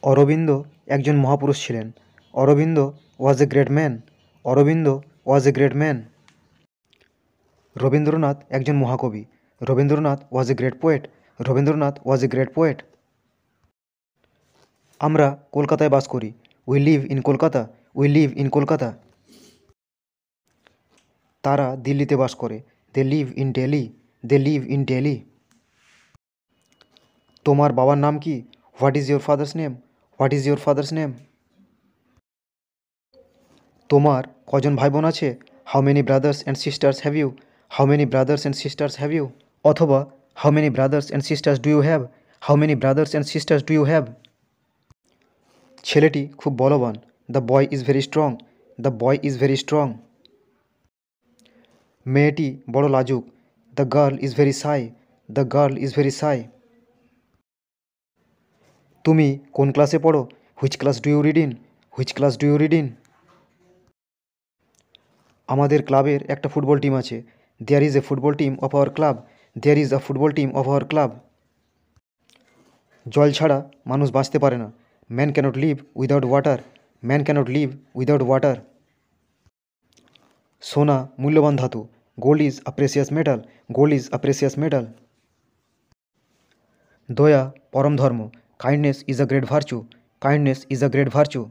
অরবিন্দ একজন মহাপুরুষ ছিলেন। Aurobindo was a great man. Aurobindo was a great man. Rabindranath একজন মহাকবি। Rabindranath was a great poet. Rabindranath was a great poet. আমরা কলকাতায় বাস করি। We live in Kolkata. We live in Kolkata. তারা দিল্লিতে বাস করে। They live in Delhi. They live in Delhi. তোমার বাবার নাম কি? What is your father's name? What is your father's name? তোমার কজন ভাই বোন আছে? How many brothers and sisters have you? How many brothers and sisters have you? অথবা how many brothers and sisters do you have? How many brothers and sisters do you have? ছেলেটি খুব বলবান। The boy is very strong. The boy is very strong. মেয়েটি বড় লাজুক। The girl is very shy. The girl is very shy. তুমি কোন ক্লাসে পড়ো? Which class do you read in? Which class do you read in? আমাদের ক্লাবের একটা ফুটবল টিম আছে। There is a football team of our club. There is a football team of our club. জল ছাড়া মানুষ বাঁচতে পারে না। Man cannot live without water. Man cannot live without water. সোনা মূল্যবান ধাতু। Gold is a precious metal. Gold is a precious metal. দয়া পরম ধর্ম। Kindness is a great virtue. Kindness is a great virtue.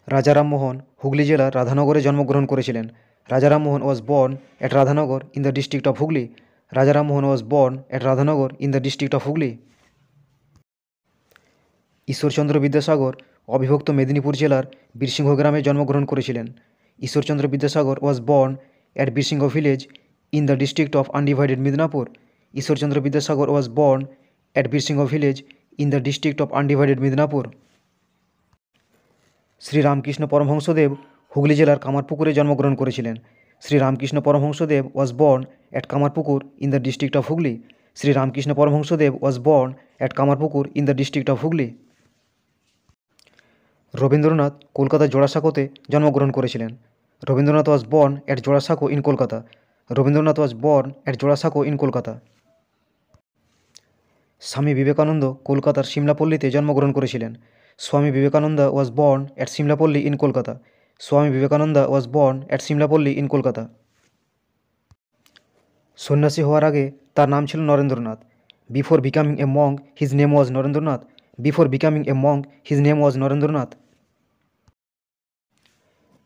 Raja Rammohan Hooghly জেলার রাধানগরে জন্মগ্রহণ করেছিলেন। Raja Rammohan was born at Radhanagar in the district of Hooghly. Raja Rammohan was born at Radhanagar in the district of Hooghly. Ishwarchandra Vidyasagar অবিভক্ত মেদিনীপুর জেলার বীরসিংহ গ্রামে জন্মগ্রহণ করেছিলেন। Ishwarchandra Vidyasagar was born at Birsingha village in the district of undivided Midnapore. Ishwarchandra Vidyasagar was born at Birsingha village in the district of undivided Midnapore. Sri Ramakrishna Paramahansadev Hooghly জেলার কামারপুকুরে জন্মগ্রহণ করেছিলেন। Sri Ramakrishna Paramahamsadev was born at Kamarpukur in the district of Hooghly. Sri Ramakrishna Paramahamsadev was born at Kamarpukur in the district of Hooghly. Rabindranath কলকাতার জোড়াসাঁকোতে জন্মগ্রহণ করেছিলেন। Rabindranath was born at Jorasanko in Kolkata. Rabindranath was born at Jorasanko in Kolkata. Swami Vivekananda কলকাতার সিমলাপল্লীতে জন্মগ্রহণ করেছিলেন। Swami Vivekananda was born at Simlapalli in Kolkata. Swami Vivekananda was born at Simlapalli in Kolkata. সন্ন্যাসী হওয়ার আগে তার নাম ছিল Narendranath. Before becoming a monk his name was Narendranath. Before becoming a monk his name was Narendranath.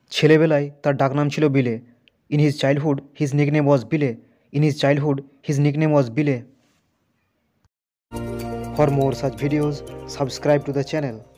ছেলেবেলায় তার ডাকনাম ছিল Bile. In his childhood his nickname was Bile. In his childhood his nickname was Bile. For more such videos, subscribe to the channel.